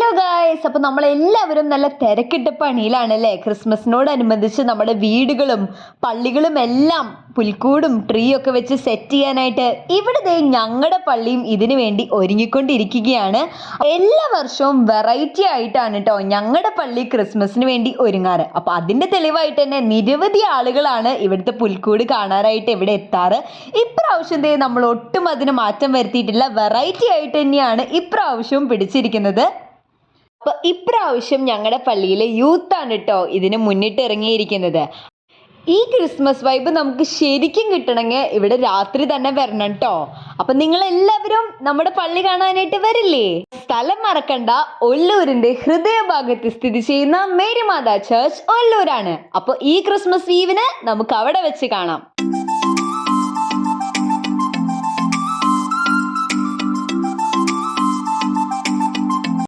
Hello guys, അപ്പോൾ നമ്മളെല്ലാവരും നല്ല തിരക്കിട്ട പണിയിലാണല്ലേ. ക്രിസ്മസിനോടനുബന്ധിച്ച് നമ്മുടെ വീടുകളും പള്ളികളും എല്ലാം പുൽക്കൂടും ട്രീ ഒക്കെ വെച്ച് സെറ്റ് ചെയ്യാനായിട്ട് ഇവിടെ ദേ ഞങ്ങളുടെ പള്ളിയും ഇതിനു വേണ്ടി ഒരുങ്ങിക്കൊണ്ടിരിക്കുകയാണ്. എല്ലാ വർഷവും വെറൈറ്റി ആയിട്ടാണ് കേട്ടോ ഞങ്ങളുടെ പള്ളി ക്രിസ്മസിന് വേണ്ടി ഒരുങ്ങാറ്. അപ്പോൾ അതിൻ്റെ തെളിവായിട്ട് തന്നെ നിരവധി ആളുകളാണ് ഇവിടുത്തെ പുൽക്കൂട് കാണാനായിട്ട് ഇവിടെ എത്താറ്. ഇപ്രാവശ്യം ദേ നമ്മൾ ഒട്ടും അതിന് മാറ്റം വരുത്തിയിട്ടില്ല. വെറൈറ്റി ആയിട്ട് തന്നെയാണ് ഇപ്രാവശ്യവും പിടിച്ചിരിക്കുന്നത്. അപ്പോൾ ഇപ്രാവശ്യം ഞങ്ങളുടെ പള്ളിയിലെ യൂത്താണ് കേട്ടോ ഇതിന് മുന്നിട്ട് ഇറങ്ങിയിരിക്കുന്നത്. ഈ ക്രിസ്മസ് വൈബ് നമുക്ക് ശരിക്കും കിട്ടണമെങ്കിൽ ഇവിടെ രാത്രി തന്നെ വരണം കേട്ടോ. അപ്പം നിങ്ങളെല്ലാവരും നമ്മുടെ പള്ളി കാണാനായിട്ട് വരില്ലേ? സ്ഥലം മറക്കണ്ട, ഒല്ലൂരിൻ്റെ ഹൃദയഭാഗത്ത് സ്ഥിതി ചെയ്യുന്ന മേരി മാതാ ചർച്ച് ഒല്ലൂരാണ്. അപ്പോൾ ഈ ക്രിസ്മസ് ഈവിന് നമുക്ക് അവിടെ വെച്ച് കാണാം.